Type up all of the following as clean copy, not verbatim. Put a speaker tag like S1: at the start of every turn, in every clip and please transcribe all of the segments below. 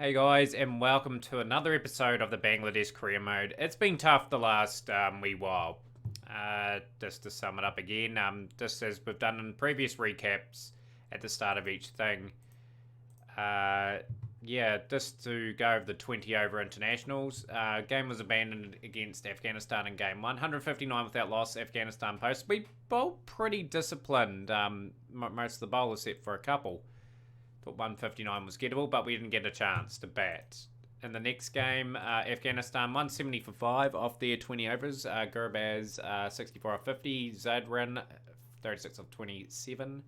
S1: Hey guys, and welcome to another episode of the Bangladesh Career Mode. It's been tough the last wee while. Just to sum it up again, just as we've done in previous recaps at the start of each thing, yeah, just to go over the 20 over internationals. Game was abandoned against Afghanistan in game 1. 159 without loss, Afghanistan post. We bowled pretty disciplined, most of the bowlers set for a couple. Thought 159 was gettable, but we didn't get a chance to bat. In the next game, Afghanistan 170 for 5 off their 20 overs. Gurbaz 64 off 50. Zadran 36 off 27.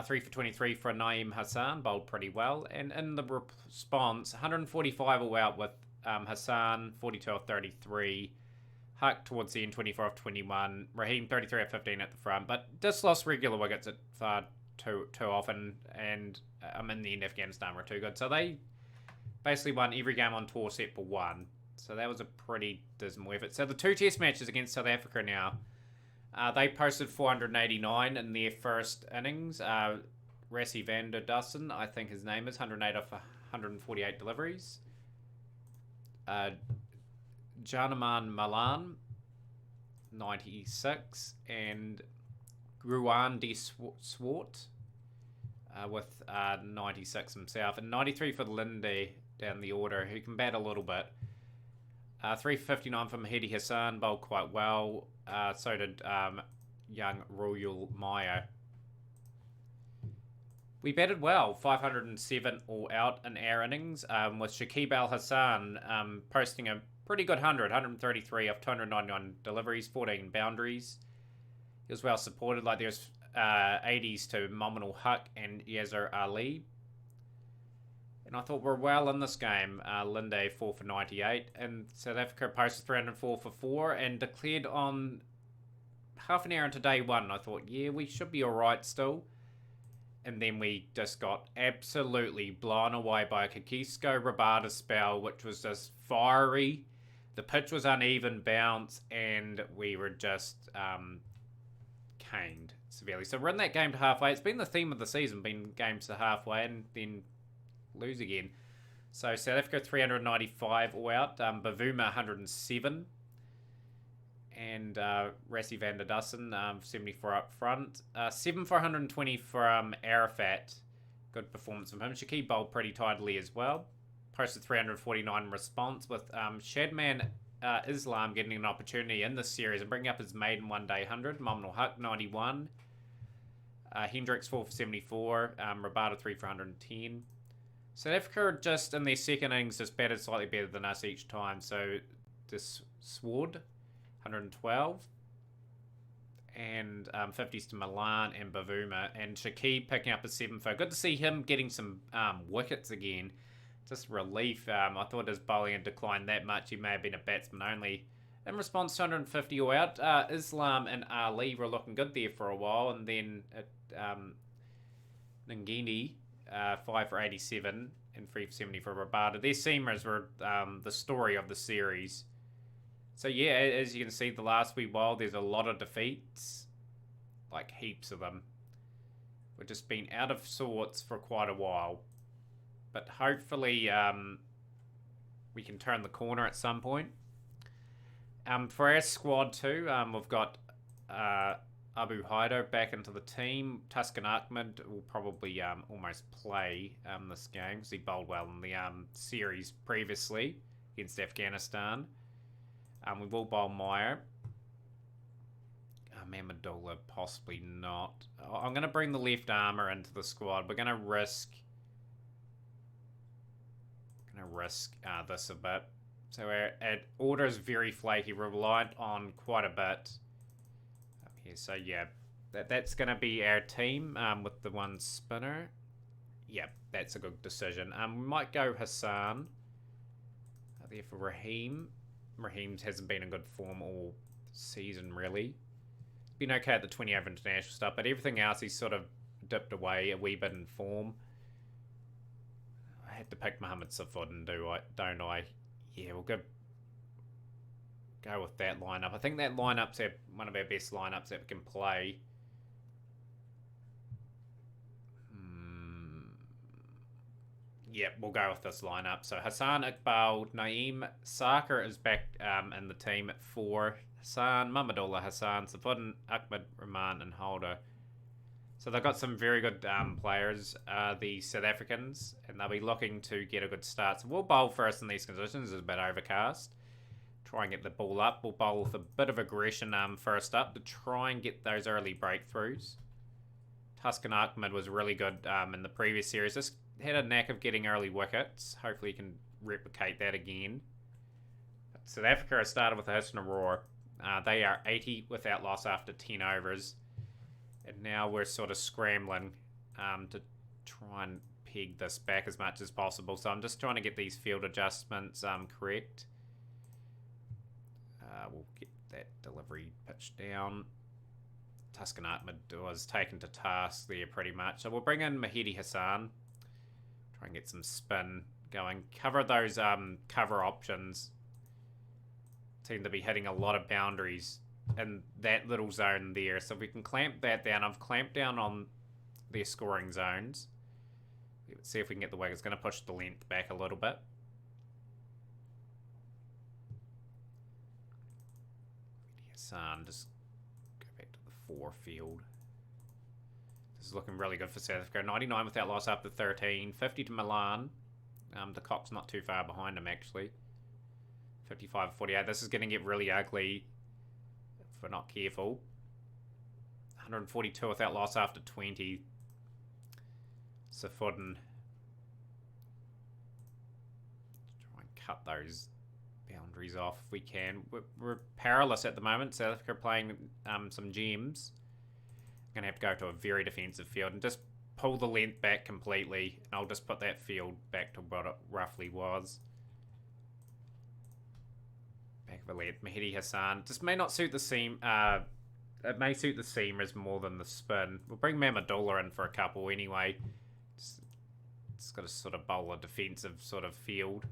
S1: 3 for 23 for Naeem Hassan, bowled pretty well. And in the response, 145 all out with Hassan 42 off 33. Huck towards the end 24 off 21. Raheem 33 off 15 at the front, but just lost regular wickets at far too often, and in the end Afghanistan were too good, so they basically won every game on tour except for one. So that was a pretty dismal effort. So the two test matches against South Africa now, they posted 489 in their first innings. Rassie van der Dussen, I think his name is, 108 off 148 deliveries. Janaman Malan 96, and Ruan de Swart with 96 himself, and 93 for Linde down the order, who can bat a little bit. 3 for 59 from Mahdi Hassan, bowled quite well. So did young Royal Maya. We batted well, 507 all out in our innings, with Shakib Al Hassan posting a pretty good 133 off 299 deliveries, 14 boundaries. He was well supported, like there's 80s to Mominal Huck and Yazir Ali. And I thought we're well in this game. Linde 4 for 98, and South Africa posted 304 for 4 and declared on half an hour into day one. I thought, yeah, we should be alright still. And then we just got absolutely blown away by a Kagiso Rabada spell, which was just fiery. The pitch was uneven bounce, and we were just caned severely. So we're in that game to halfway. It's been the theme of the season, been games to halfway and then lose again. So South Africa 395 all out, Bavuma 107, and Rassie van der Dussen 74 up front. 7 for 120 from Arafat. Good performance from him. Shakib bowled pretty tidily as well. Posted 349 response, with Shadman Islam getting an opportunity in this series and bringing up his maiden one-day 100. Mominal Huck 91. Hendricks 4 for 74. Rabada 3 for 110. South Africa just in their second innings just batted slightly better than us each time. So this Sward 112. And 50s to Milan and Bavuma. And Shakib picking up a 7 for. Good to see him getting some wickets again. Just relief. I thought his bowling had declined that much. He may have been a batsman only. In response, 250 all out. Islam and Ali were looking good there for a while. And then Ngini, 5 for 87 and 3 for 70 for Rabada. Their seamers were the story of the series. So yeah, as you can see, the last wee while, there's a lot of defeats. Like heaps of them. We've just been out of sorts for quite a while. But hopefully we can turn the corner at some point. For our squad too, we've got Abu Haider back into the team. Tuscan Ahmed will probably almost play this game because he bowled well in the series previously against Afghanistan. We will bowl Meyer. Mamadullah possibly not. I'm going to bring the left armour into the squad. We're going to risk this a bit. So our order is very flaky. We're reliant on quite a bit up here. So yeah, that's going to be our team with the one spinner. Yeah, that's a good decision. We might go Hassan there for Raheem. Raheem hasn't been in good form all season, really. Been okay at the 20 over international stuff, but everything else he's sort of dipped away a wee bit in form. I had to pick Mohamed Safud, don't I? Yeah, we'll go with that lineup. I think that lineup's one of our best lineups that we can play. Yeah, we'll go with this lineup. So Hassan Iqbal, Naeem Sarkar is back in the team at 4. Hassan, Mamadullah Hassan, Safudin, Ahmed Rahman, and Holder. So they've got some very good players, the South Africans, and they'll be looking to get a good start. So we'll bowl first in these conditions. It's a bit overcast. Try and get the ball up. We'll bowl with a bit of aggression first up to try and get those early breakthroughs. Tuscan Ahmed was really good in the previous series. Just had a knack of getting early wickets. Hopefully he can replicate that again. But South Africa has started with a hit and a roar. They are 80 without loss after 10 overs. And now we're sort of scrambling to try and peg this back as much as possible. So I'm just trying to get these field adjustments correct. We'll get that delivery pitched down. Tuscan Ahmed was taken to task there pretty much. So we'll bring in Mahidi Hassan. Try and get some spin going. Cover those cover options. Seem to be hitting a lot of boundaries in that little zone there. So we can clamp that down. I've clamped down on their scoring zones. Let's see if we can get the wicket. It's going to push the length back a little bit. Hassan, just go back to the 4 field. This is looking really good for South Africa. 99 without loss after 13. 50 to Milan. De Kock's not too far behind him, actually. 55-48. This is going to get really ugly if we're not careful. 142 without loss after 20. Safudin. Try and cut those boundaries off if we can. We're powerless at the moment. South Africa playing some gems. I'm going to have to go to a very defensive field and just pull the length back completely. And I'll just put that field back to what it roughly was. Back of a length. Mahidi Hassan. Just may not suit the seam. It may suit the seamers more than the spin. We'll bring Mamadullah in for a couple anyway. It's got to sort of bowl a defensive sort of field.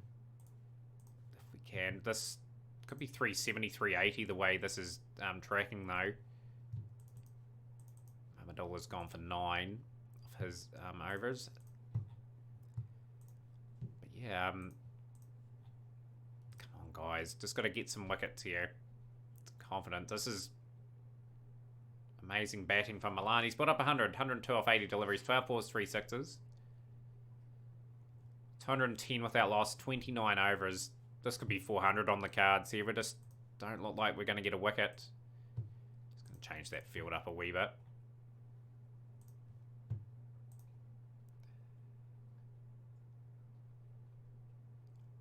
S1: If we can. This could be 370, 380 the way this is tracking though. Mamadullah's gone for 9 of his overs. But yeah, come on guys. Just got to get some wickets here. Confident. This is amazing batting from Milan. He's put up 100. 102 off 80 deliveries. 12 fours, 3 sixes. 210 without loss. 29 overs. This could be 400 on the cards here. We just don't look like we're going to get a wicket. Just going to change that field up a wee bit.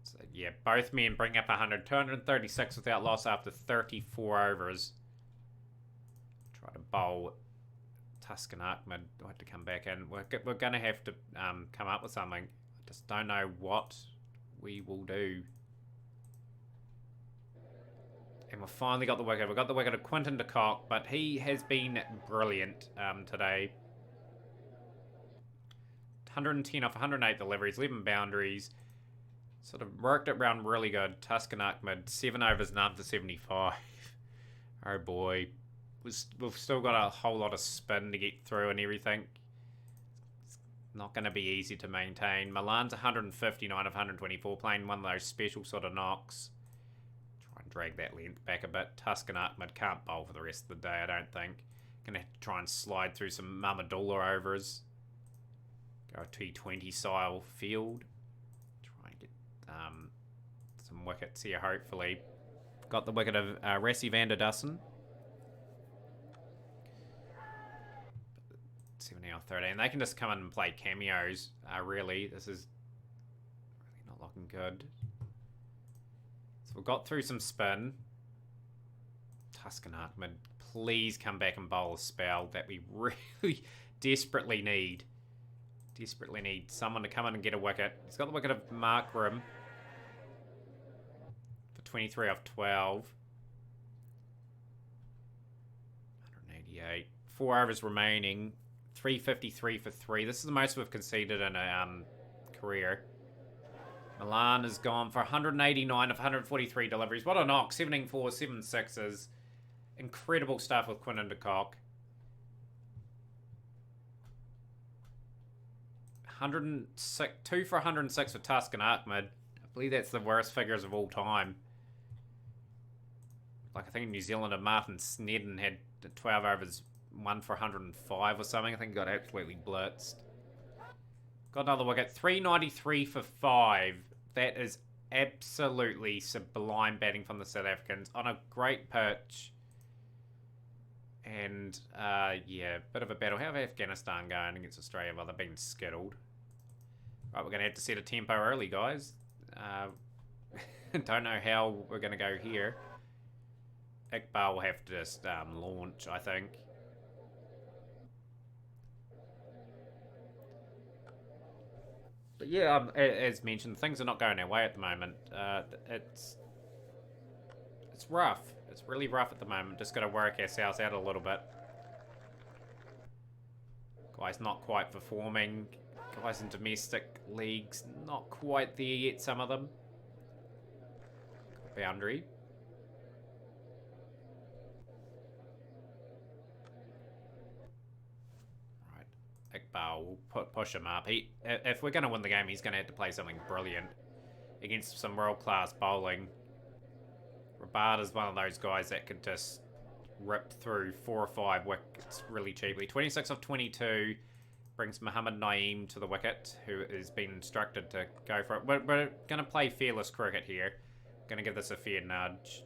S1: So yeah, both men bring up 100. 236 without loss after 34 overs. Try to bowl Tuscan Ahmed. We'll have to come back in. We're going to have to come up with something. I just don't know what we will do. And we've finally got the wicket. We've got the wicket of Quinton de Kock, but he has been brilliant today. 110 off 108 deliveries, 11 boundaries. Sort of worked it round really good. Tuscan Ahmed, 7 overs, none for 75. Oh boy. We've still got a whole lot of spin to get through and everything. It's not going to be easy to maintain. Milan's 159 of 124, playing one of those special sort of knocks. Try and drag that length back a bit. Tuscan Ahmed can't bowl for the rest of the day, I don't think. Going to have to try and slide through some Mamadullah overs. Go a T20 style field. Try and get some wickets here, hopefully. Got the wicket of Rassie van der Dussen. 70 off 13. They can just come in and play cameos, really. This is really not looking good. So we've got through some spin. Tuscan Ahmed, please come back and bowl a spell that we really desperately need. Desperately need someone to come in and get a wicket. He's got the wicket of Markram for 23 off 12. 188. 4 overs remaining. 353 for 3. This is the most we've conceded in a career. Milan has gone for 189 of 143 deliveries. What a knock. 17 fours, 7 sixes. Incredible stuff with Quinton de Kock. 106, 2 for 106 for Tusk and Ahmed. I believe that's the worst figures of all time. Like, I think New Zealander Martin Snedden had 12 overs, 1 for 105 or something. I think he got absolutely blitzed. Got another wicket. 393 for 5. That is absolutely sublime batting from the South Africans on a great pitch. And, yeah, bit of a battle. How have Afghanistan going against Australia? Well, they've been skittled. Right, we're going to have to set a tempo early, guys. Don't know how we're going to go here. Iqbal will have to just launch, I think. But yeah, as mentioned, things are not going our way at the moment. It's rough. It's really rough at the moment. Just got to work ourselves out a little bit. Guys not quite performing. Guys in domestic leagues not quite there yet, some of them. Boundary. Iqbal will push him up. If we're going to win the game, he's going to have to play something brilliant against some world-class bowling. Rabada's one of those guys that could just rip through 4 or 5 wickets really cheaply. 26 of 22 brings Mohammad Naeem to the wicket, who has been instructed to go for it. We're going to play fearless cricket here. Going to give this a fair nudge.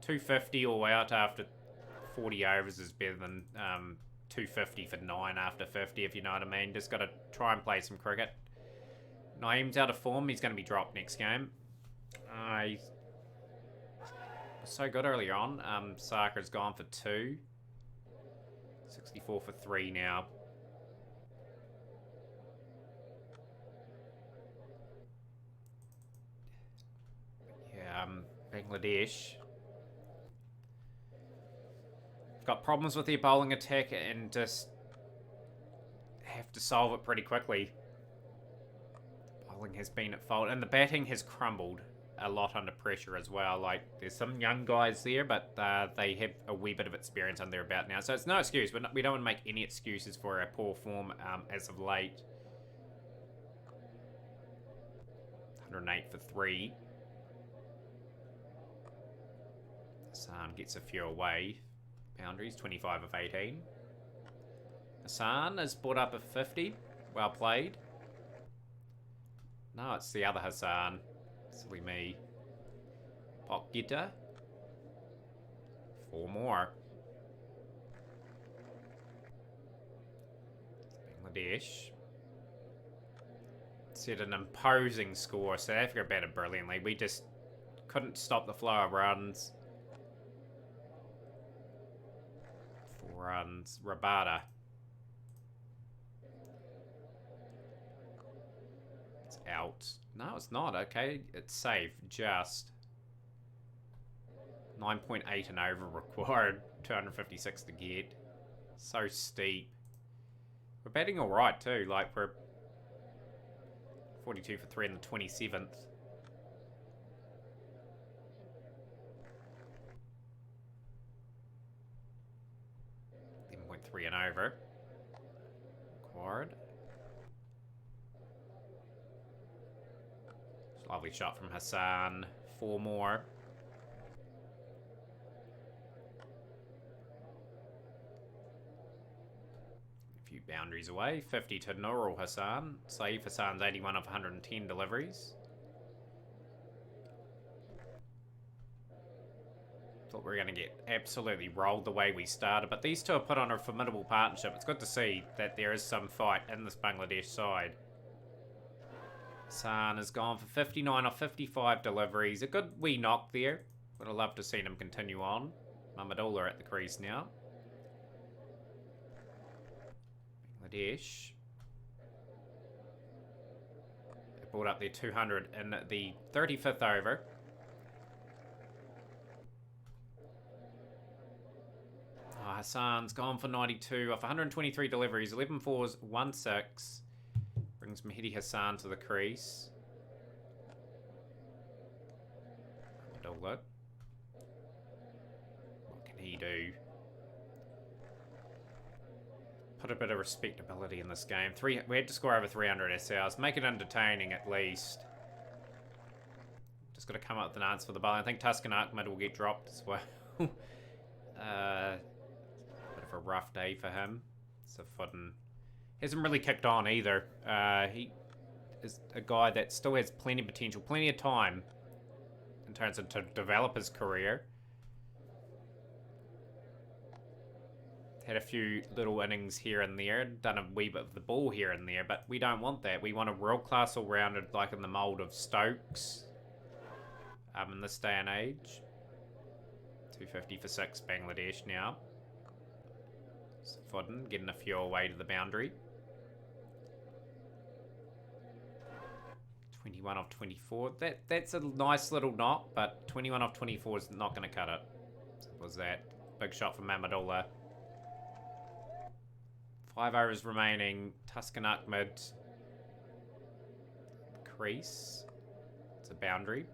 S1: 250 all out after 40 overs is better than 250 for 9 after 50, if you know what I mean. Just got to try and play some cricket. Naeem's out of form. He's going to be dropped next game. He was so good earlier on. Sarkar's gone for 2. 64 for 3 now. Yeah, Bangladesh got problems with their bowling attack and just have to solve it pretty quickly. The bowling has been at fault and the batting has crumbled a lot under pressure as well. Like, there's some young guys there, but they have a wee bit of experience under their belt now. So it's no excuse. We don't want to make any excuses for our poor form as of late. 108 for 3. Hassan gets a few away. Boundaries, 25 of 18. Hassan has brought up a 50. Well played. No, it's the other Hassan. Silly me. Pokgita. 4 more. Bangladesh set an imposing score. South Africa batted brilliantly. We just couldn't stop the flow of runs. Runs. Rabada. It's out. No, it's not. Okay, it's safe. Just 9.8 and over required. 256 to get. So steep. We're batting all right too. Like, we're 42 for 3 in the 27th. 3 and over. Required. Lovely shot from Hassan. 4 more. A few boundaries away. 50 to Nurul Hassan. Saif Hassan's 81 of 110 deliveries. Thought we were going to get absolutely rolled the way we started, but these two have put on a formidable partnership. It's good to see that there is some fight in this Bangladesh side. Hassan has gone for 59 of 55 deliveries. A good wee knock there. Would have loved to see him continue on. Mahmudullah at the crease now. Bangladesh. They brought up their 200 in the 35th over. Hassan's gone for 92 off 123 deliveries. 11 fours, 1 6. Brings Mehdi Hassan to the crease. What can he do? put a bit of respectability in this game. We had to score over 300 ourselves. Make it entertaining at least. Just got to come up with an answer for the ball. I think Tuscan Ahmed will get dropped as well. Bit of a rough day for him. Safuden hasn't really kicked on either. He is a guy that still has plenty of potential, plenty of time in terms of to develop his career. Had a few little innings here and there, done a wee bit of the ball here and there, but we don't want that. We want a world-class all-rounded, like in the mould of Stokes. In this day and age. 250 for 6, Bangladesh now. Safuden getting a few away to the boundary. 21 off 24. That's a nice little knock, but 21 off 24 is not going to cut it. So was that big shot from Mamadullah. 5 overs remaining. Tuscan Ahmed. Crease. It's a boundary.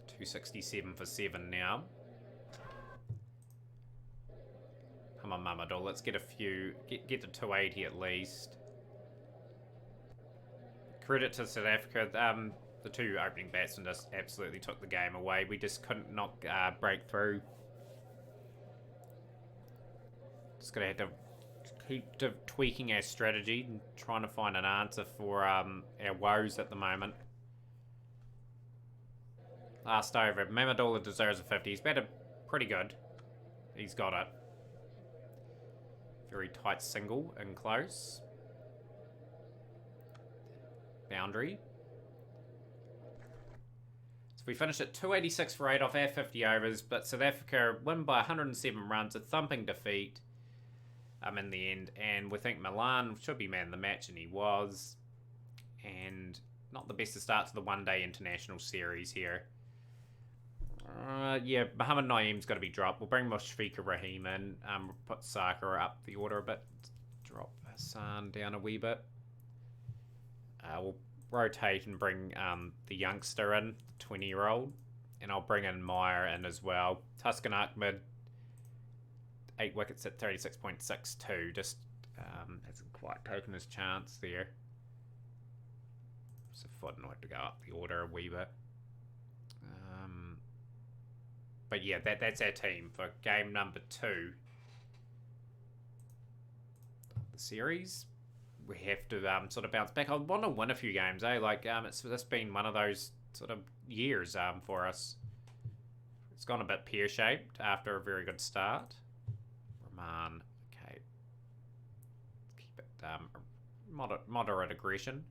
S1: To 267 for 7 now. Come on, Mamadou. Let's get a few. Get to 280 at least. Credit to South Africa. The two opening batsmen just absolutely took the game away. We just couldn't break through. Just gonna have to keep tweaking our strategy and trying to find an answer for our woes at the moment. Last over. Mamadullah deserves a 50. He's batted pretty good. He's got it. Very tight single and close. Boundary. So we finished at 286 for 8 off our 50 overs, but South Africa win by 107 runs, a thumping defeat in the end. And we think Milan should be man of the match, and he was. And not the best to start to the one-day international series here. Yeah, Mohamed Naeem's got to be dropped. We'll bring Mushfiqur Rahim in. Put Saka up the order a bit. Drop Hassan down a wee bit. We'll rotate and bring the youngster in, the 20-year-old. And I'll bring in Meyer in as well. Tuscan Ahmed, 8 wickets at 36.62. Just hasn't quite taken his chance there. So Foden will have to go up the order a wee bit. But yeah, that's our team for game number 2 of the series. We have to sort of bounce back. I want to win a few games, eh? Like, it's just been one of those sort of years for us. It's gone a bit pear-shaped after a very good start. Rahman, okay. Keep it moderate aggression.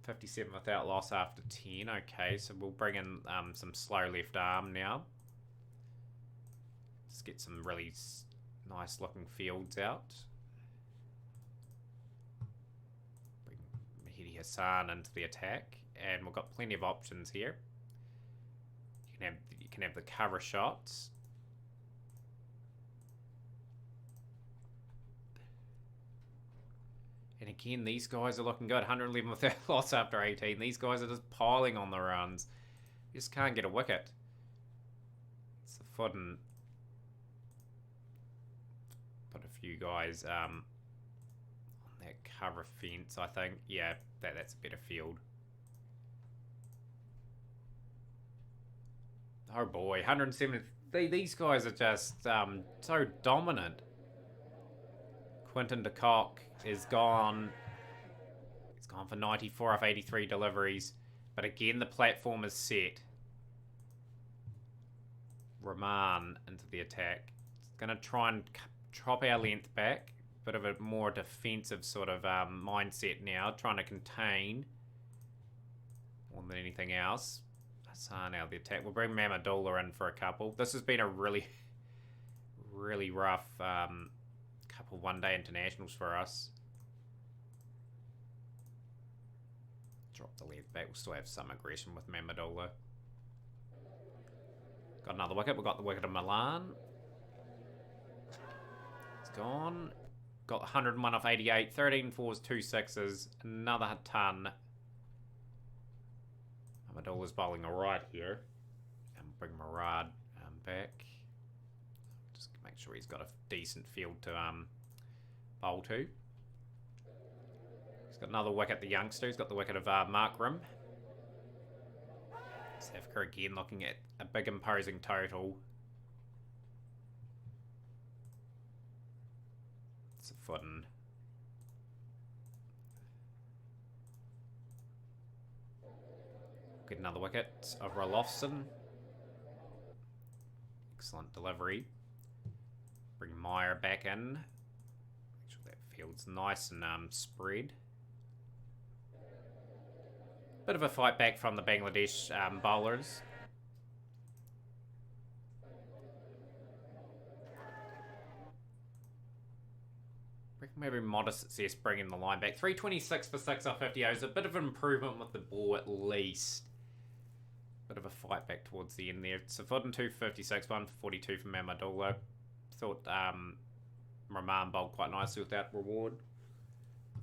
S1: 57 without loss after 10. Okay, so we'll bring in some slow left arm now. Just get some really nice looking fields out. Bring Mehdi Hassan into the attack, and we've got plenty of options here. You can have the cover shots. And again, these guys are looking good. 111 without loss after 18. These guys are just piling on the runs. You just can't get a wicket. It's the Foden. Put a few guys on that cover fence, I think. Yeah, that's a better field. Oh boy, 170. These guys are just so dominant. Quinton de Kock is gone. He's gone for 94 off 83 deliveries. But again, the platform is set. Rahman into the attack. Going to try and chop our length back. Bit of a more defensive sort of mindset now. Trying to contain more than anything else. Hassan out of the attack. We'll bring Mamadullah in for a couple. This has been a really, really rough couple one-day internationals for us. Drop the length back. We'll still have some aggression with Mamadullah. Got another wicket. We've got the wicket of Milan. It's gone. Got 101 off 88. 13 fours, 2 sixes. Another ton. Amadola's bowling alright here. And bring Murad back. Just make sure he's got a decent field to bowl to. He's got another wicket, the youngster. He's got the wicket of Markram. South Africa again looking at a big imposing total. It's a footing. Get another wicket of Rolofson. Excellent delivery. Bring Meyer back in. Make sure that field's nice and spread. Bit of a fight back from the Bangladesh bowlers. Maybe modest success bringing the line back. 326 for 6 off 50 overs. A bit of an improvement with the ball at least. Bit of a fight back towards the end there. Safudin 256, 142 from Mamadula. Thought Rahman bowled quite nicely with that reward.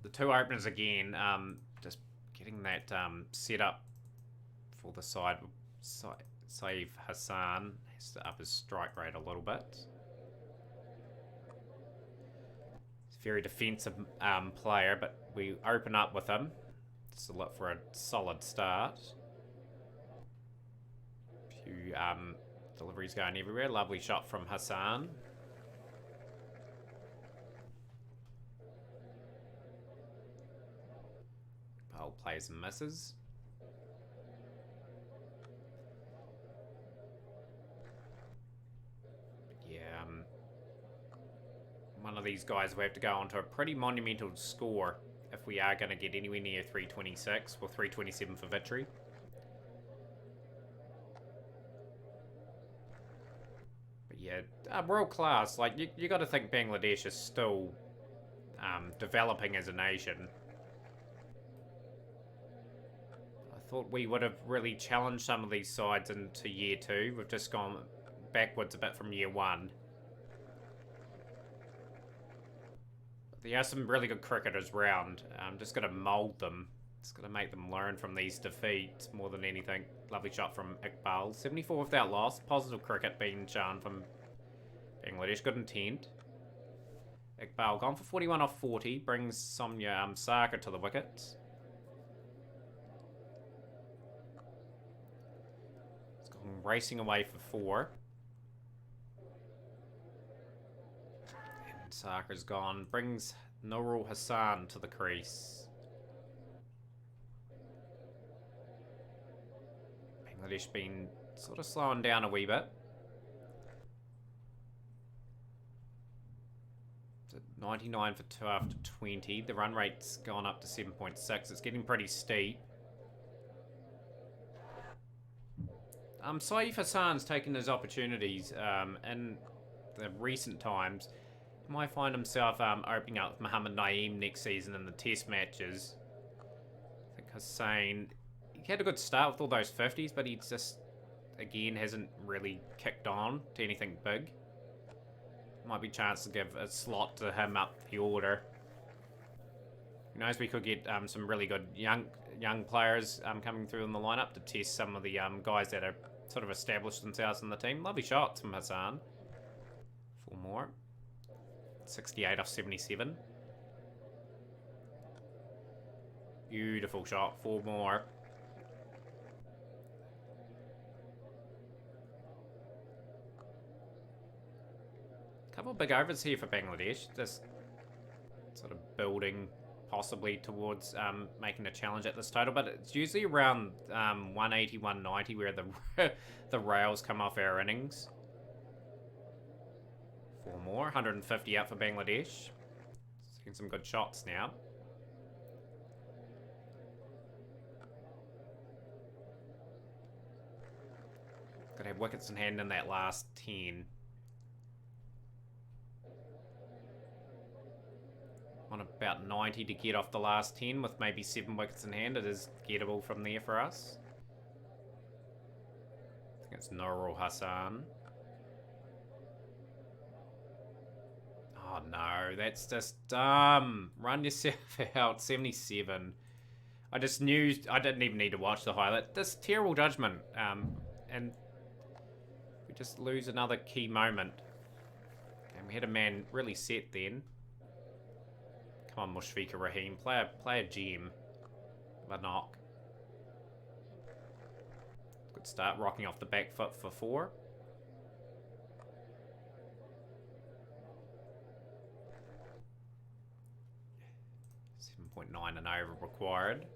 S1: The two openers again, just getting that set up for the side. Saif Hassan has to up his strike rate a little bit. He's a very defensive player, but we open up with him. Just to look for a solid start. Few deliveries going everywhere. Lovely shot from Hassan. Bowl plays and misses. Yeah, one of these guys will have to go on to a pretty monumental score if we are going to get anywhere near 326 or 327 for victory. But yeah, world class. Like, you got to think Bangladesh is still developing as a nation. I thought we would have really challenged some of these sides into year 2. We've just gone backwards a bit from year 1. But there are some really good cricketers round. Just got to mould them. Just got to make them learn from these defeats more than anything. Lovely shot from Iqbal. 74 without loss. Positive cricket being shown from Bangladesh. Good intent. Iqbal gone for 41 off 40. Brings Somya Sarkar to the wicket. Racing away for 4. And Sarkar's gone. Brings Nurul Hassan to the crease. Bangladesh been sort of slowing down a wee bit. 99 for 2 after 20. The run rate's gone up to 7.6. It's getting pretty steep. Saif Hassan's taken his opportunities in the recent times. He might find himself opening up with Mohammad Naeem next season in the test matches. I think Hussain, he had a good start with all those 50s, but he just, again, hasn't really kicked on to anything big. Might be a chance to give a slot to him up the order. Who knows, we could get some really good young players coming through in the lineup to test some of the guys that are sort of established themselves in the team. Lovely shots from Hassan. 4 more. 68 off 77. Beautiful shot. 4 more. Couple of big overs here for Bangladesh. Just sort of building possibly towards making a challenge at this total, but it's usually around 180, 190 where the rails come off our innings. 4 more, 150 out for Bangladesh. Seeing some good shots now. Got to have wickets in hand in that last 10. On about 90 to get off the last 10 with maybe 7 wickets in hand. It is gettable from there for us. I think it's Nurul Hassan. Oh no, that's just dumb. Run yourself out. 77. I just knew I didn't even need to watch the highlight. This terrible judgment, and we just lose another key moment. And we had a man really set then. Come on, Mushfiqur Rahim, play a GM, a knock. Good start, rocking off the back foot for 4. .9 and over required.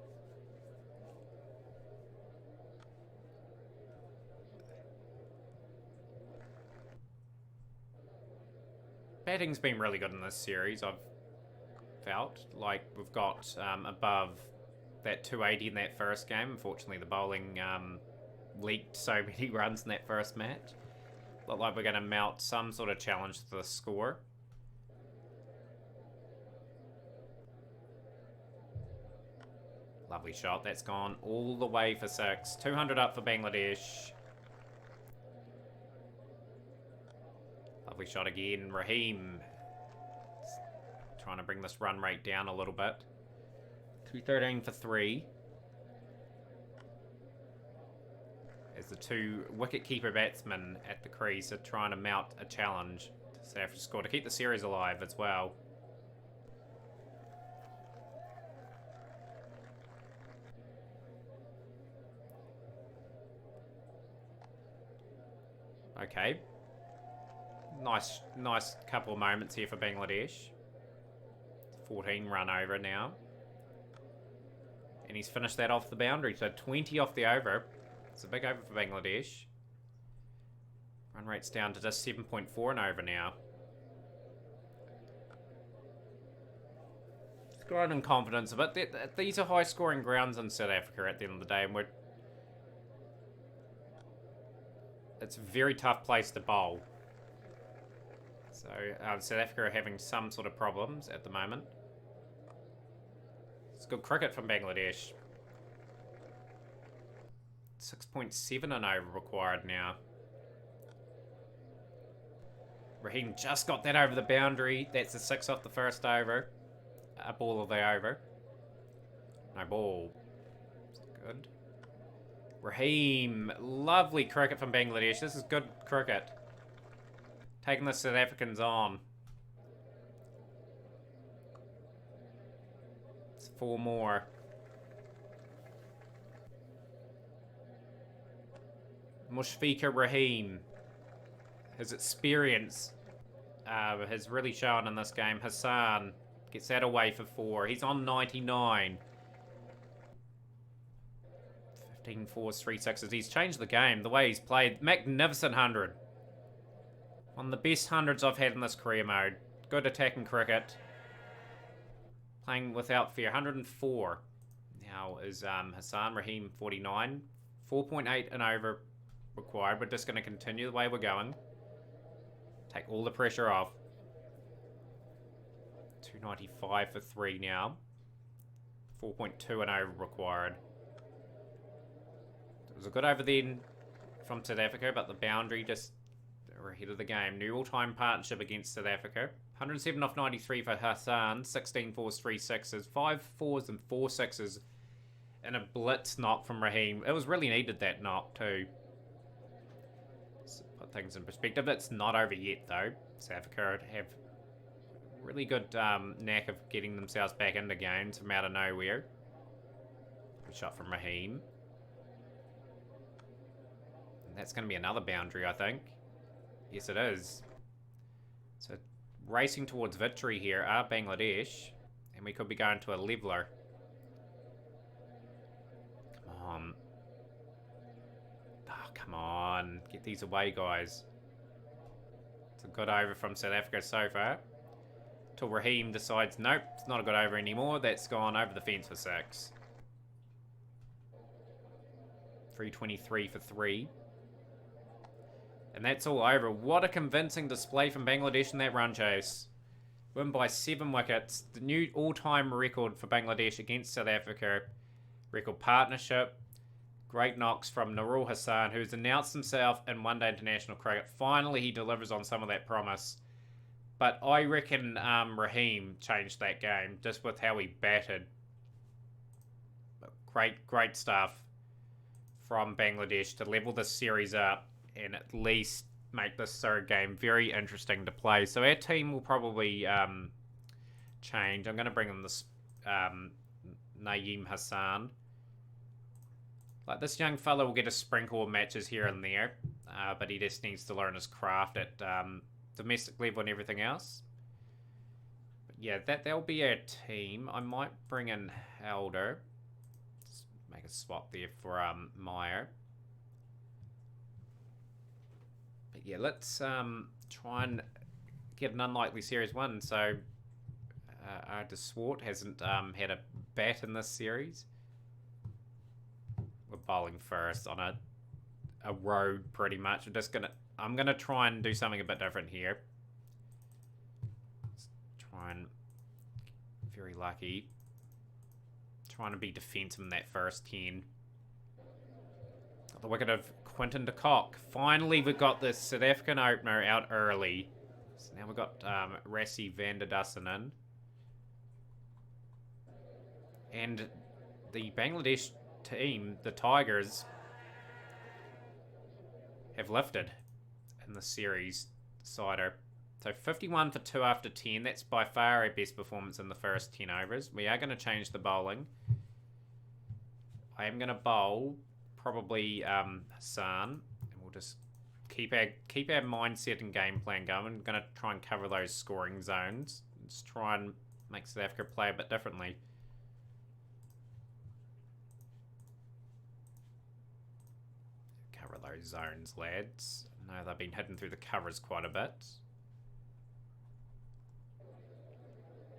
S1: Batting's been really good in this series, I've felt. Like, we've got above that 280 in that first game. Unfortunately, the bowling leaked so many runs in that first match. Look like we're going to mount some sort of challenge to the score. Lovely shot. That's gone all the way for 6. 200 up for Bangladesh. Lovely shot again. Rahim trying to bring this run rate down a little bit. 213 for 3. As the 2 wicket-keeper batsmen at the crease are trying to mount a challenge to South Africa score to keep the series alive as well. Okay. Nice couple of moments here for Bangladesh. 14 run over now. And he's finished that off the boundary. So 20 off the over. It's a big over for Bangladesh. Run rate's down to just 7.4 and over now. It's grown in confidence a bit. These are high scoring grounds in South Africa at the end of the day. And it's a very tough place to bowl. So South Africa are having some sort of problems at the moment. It's good cricket from Bangladesh. 6.7 and over required now. Rahim just got that over the boundary. That's a 6 off the first over. A ball of the over. No ball. Good. Rahim. Lovely cricket from Bangladesh. This is good cricket. Taking the South Africans on. It's 4 more. Mushfiqur Rahim. His experience has really shown in this game. Hassan gets that away for 4. He's on 99. 15 fours, 3 sixes. He's changed the game, the way he's played. Magnificent 100. One of the best 100s I've had in this career mode. Good attacking cricket. Playing without fear. 104. Now is Hassan Rahim 49. 4.8 and over required. We're just going to continue the way we're going. Take all the pressure off. 295 for 3 now. 4.2 and over required. It was a good over then from South Africa, but the boundary just ahead of the game. New all-time partnership against South Africa. 107 off 93 for Hassan. 16 fours, 3 sixes. 5 fours and 4 sixes. And a blitz knock from Rahim. It was really needed, that knock too. Let's put things in perspective. It's not over yet though. South Africa have really good knack of getting themselves back into games from out of nowhere. Good shot from Rahim. And that's going to be another boundary, I think. Yes, it is. So, racing towards victory here are Bangladesh. And we could be going to a leveler. Come on. Oh, come on. Get these away, guys. It's a good over from South Africa so far. Till Rahim decides, nope, it's not a good over anymore. That's gone over the fence for 6. 323 for 3. And that's all over. What a convincing display from Bangladesh in that run chase. Win by 7 wickets. The new all-time record for Bangladesh against South Africa. Record partnership. Great knocks from Nurul Hassan, who's announced himself in one-day international cricket. Finally, he delivers on some of that promise. But I reckon Rahim changed that game, just with how he batted. great stuff from Bangladesh to level this series up and at least make this third game very interesting to play. So our team will probably change. I'm going to bring in this Naeem Hassan. Like, this young fella will get a sprinkle of matches here and there, but he just needs to learn his craft at domestic level and everything else. But yeah, that'll be our team. I might bring in Helder. Let's make a swap there for Meyer. But yeah, let's try and get an unlikely series win. So De Swart hasn't had a bat in this series. We're bowling first on a road pretty much. I'm gonna try and do something a bit different here. Let's try and very lucky. Trying to be defensive in that first 10. Got the wicket of Quinton de Kock. Finally, we've got the South African opener out early. So now we've got Rassie van der Dussen in. And the Bangladesh team, the Tigers, have lifted in the series decider. So 51 for 2 after 10. That's by far our best performance in the first 10 overs. We are going to change the bowling. I am going to bowl probably Hassan, and we'll just keep our mindset and game plan going. I'm going to try and cover those scoring zones. Just try and make South Africa play a bit differently. Cover those zones, lads. I know they've been hidden through the covers quite a bit.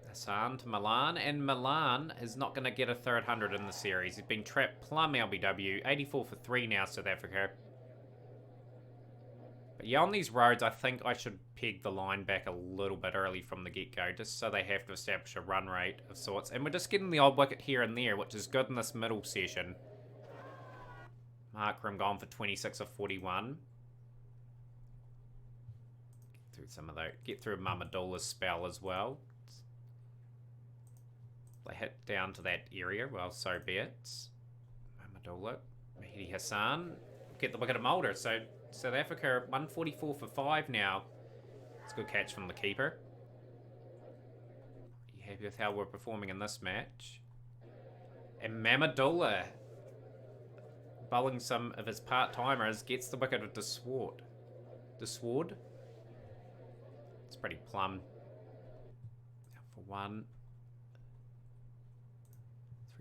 S1: Hassan to Milan, and Milan is not going to get a third 100 in the series. He's been trapped plumb LBW. 84 for 3 now, South Africa. But yeah, on these roads, I think I should peg the line back a little bit early from the get-go, just so they have to establish a run rate of sorts. And we're just getting the odd wicket here and there, which is good in this middle session. Markram gone for 26 of 41. Get through some of those. Get through Mahmudallah's spell as well. They hit down to that area, well, so be it. Mahmudallah, Mahidi Hassan, get the wicket of Mulder. So South Africa 144 for 5 now. It's a good catch from the keeper. Are you happy with how we're performing in this match? And Mahmudallah, bowling some of his part-timers, gets the wicket of De Swart. De Swart? It's pretty plumb. Out for 1.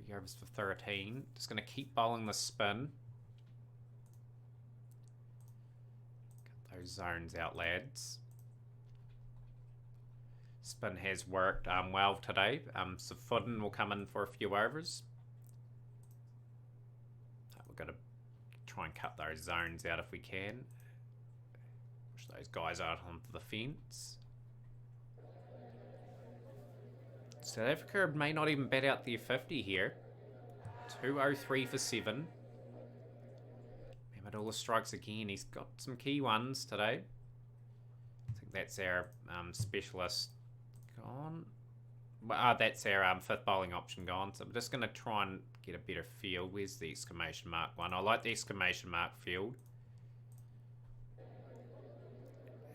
S1: 3 overs for 13. Just going to keep bowling the spin. Get those zones out, lads. Spin has worked well today. Safudin will come in for a few overs. We've got to try and cut those zones out if we can. Push those guys out onto the fence. South Africa may not even bat out their 50 here. 203 for 7. Mahmudallah strikes again. He's got some key ones today. I think that's our specialist gone. That's our fifth bowling option gone. So I'm just going to try and get a better field. Where's the exclamation mark one? I like the exclamation mark field.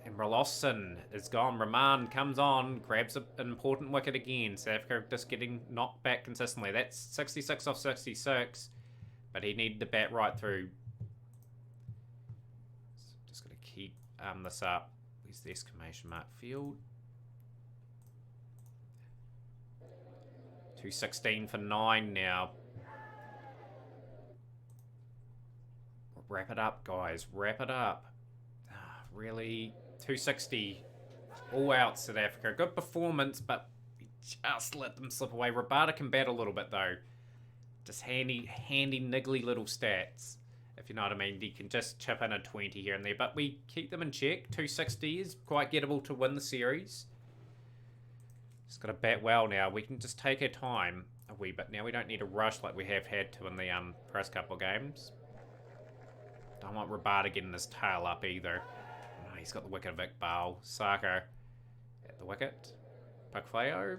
S1: And Ralosson is gone. Rahman comes on, grabs an important wicket again. South Africa just getting knocked back consistently. That's 66 off 66, but he needed to bat right through. So just going to keep this up. Where's the exclamation mark field? 216 for 9 now. Wrap it up, guys. Wrap it up. Really? 260. All out, South Africa. Good performance, but we just let them slip away. Rabada can bat a little bit, though. Just handy, niggly little stats, if you know what I mean. He can just chip in a 20 here and there, but we keep them in check. 260 is quite gettable to win the series. Just got to bat well now. We can just take our time a wee bit now. We don't need to rush like we have had to in the first couple of games. Don't want Rabada getting his tail up either. Oh, he's got the wicket of Iqbal. Saka at the wicket. Pakfeo.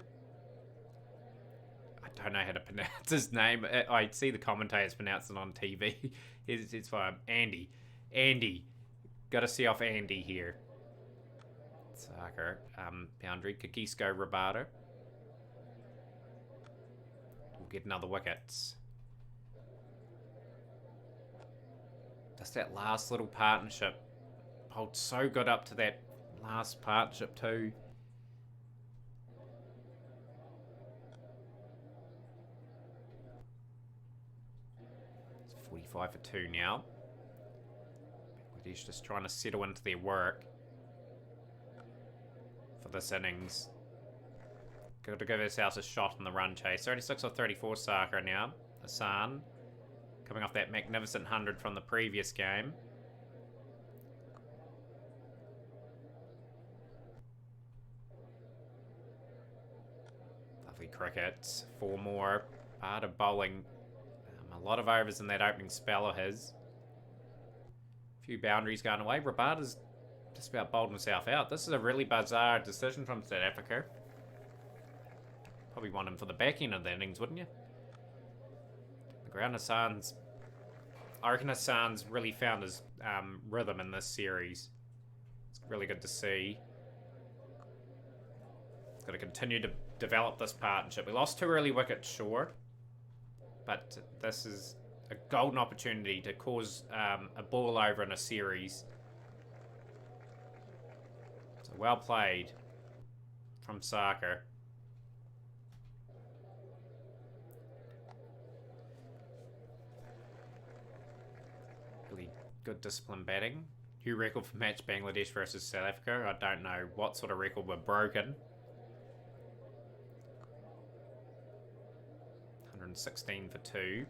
S1: I don't know how to pronounce his name. I see the commentators pronounce it on TV. It's fine. Andy. Andy. Gotta see off Andy here. Saka. Boundary. Kagisko Rabada. We'll get another wicket. Just that last little partnership. Hold so good up to that last partnership too. It's 45 for 2 now. Bangladesh just trying to settle into their work for this innings. Got to give ourselves a shot in the run chase. 36 or 34 Saka now. Hassan coming off that magnificent 100 from the previous game. Lovely cricket. 4 more. Part of bowling. A lot of overs in that opening spell of his. A few boundaries going away. Rabada's just about bowled himself out. This is a really bizarre decision from South Africa. Probably want him for the back end of the innings, wouldn't you? The ground Hassan's... I reckon Hassan's really found his rhythm in this series. It's really good to see. Got to continue to develop this partnership. We lost 2 early wickets, sure. But this is a golden opportunity to cause a ball over in a series. So well played from Saka. Really good disciplined batting. New record for match Bangladesh versus South Africa. I don't know what sort of record were broken. 116 for 2.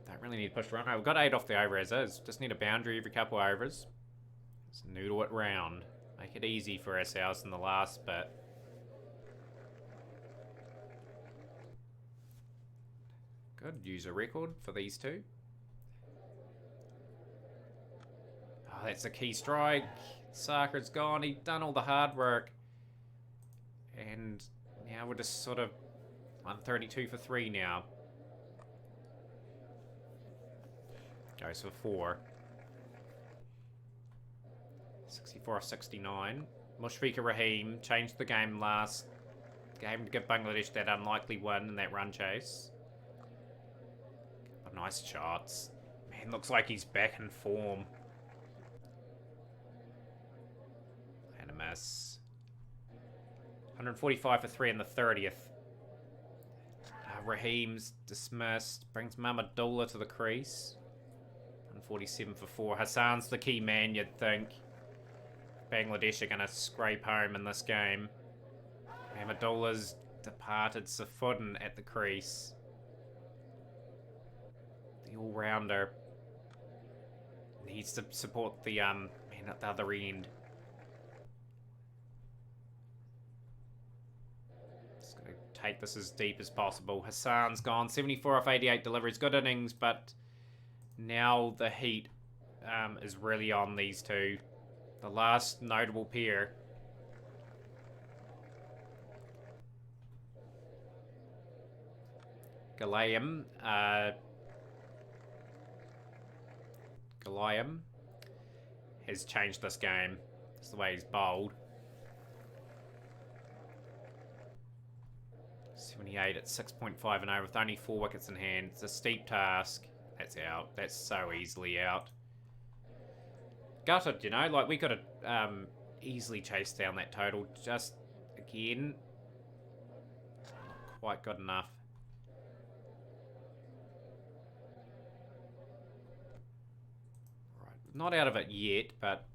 S1: Don't really need to push the run. We've got 8 off the over as is. Just need a boundary every couple overs. Just noodle it round. Make it easy for ourselves in the last bit. Good user record for these two. Oh, that's a key strike. Saka's gone. He's done all the hard work. And now we're just sort of 132 for 3 now. Goes for 4. 64 or 69. Mushfiqur Rahim changed the game last game to give Bangladesh that unlikely win in that run chase. But nice shots. Man, looks like he's back in form. And a miss. 145 for 3 in the 30th. Rahim's dismissed. Brings Mamadullah to the crease. 147 for 4. Hassan's the key man, you'd think. Bangladesh are going to scrape home in this game. Mamadullah's departed Safudin at the crease. The all-rounder needs to support the man at the other end. Just going to take this as deep as possible. Hassan's gone. 74 off 88 deliveries. Good innings, but now the heat is really on these two. The last notable pair. Galayam has changed this game. That's the way he's bowled. 78 at 6.5 and over with only 4 wickets in hand. It's a steep task. That's out. That's so easily out. Gutted, you know, like we could have easily chased down that total. Just again, not quite good enough. Right, not out of it yet, but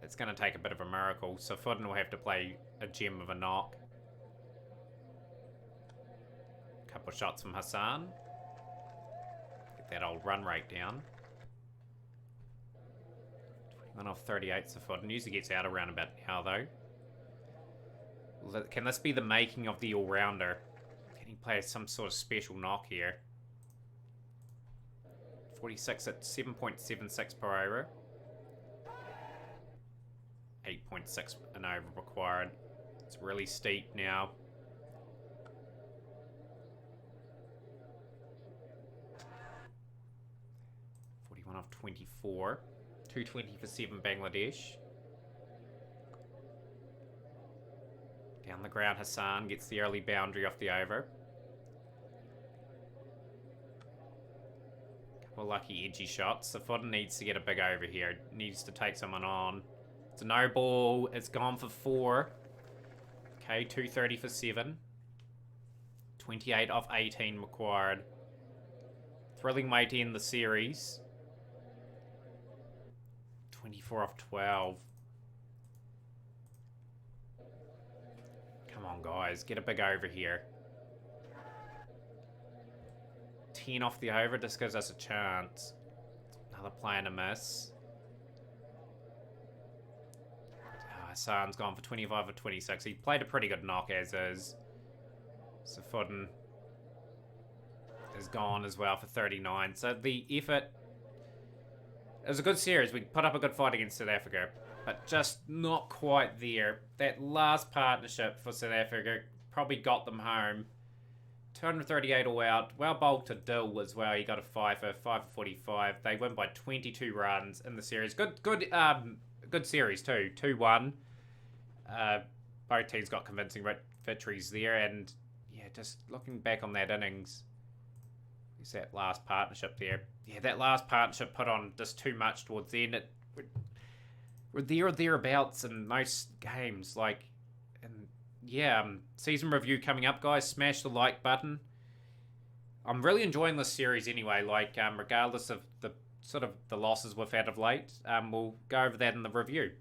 S1: it's going to take a bit of a miracle. So Fudden will have to play a gem of a knock. Couple of shots from Hassan. Get that old run rate down. 1 off 38 Safudin. Usually gets out around about now, though. Can this be the making of the all-rounder? Can he play some sort of special knock here? 46 at 7.76 per over. 8.6 an over required. It's really steep now. 1 off 24. 220 for 7 Bangladesh. Down the ground, Hassan gets the early boundary off the over. Couple lucky edgy shots. Safodin needs to get a big over here. Needs to take someone on. It's a no ball. It's gone for 4. Okay, 230 for 7. 28 off 18 required. Thrilling way to end the series. 24 off 12. Come on, guys. Get a big over here. 10 off the over just gives us a chance. Another play and a miss. Hassan's gone for 25 or 26. He played a pretty good knock as is. Safodin is gone as well for 39. So the effort... It was a good series. We put up a good fight against South Africa, but just not quite there. That last partnership for South Africa probably got them home. 238 all out. Well bowled to Dill as well. He got a 5 for 45. They win by 22 runs in the series. Good series too. 2-1. Both teams got convincing victories there, and yeah, just looking back on that innings, is that last partnership there. Yeah, that last partnership put on just too much towards the end. We're there or thereabouts in most games. Like, and yeah, season review coming up, guys. Smash the like button. I'm really enjoying this series anyway. Like, regardless of the sort of the losses we've had of late, we'll go over that in the review.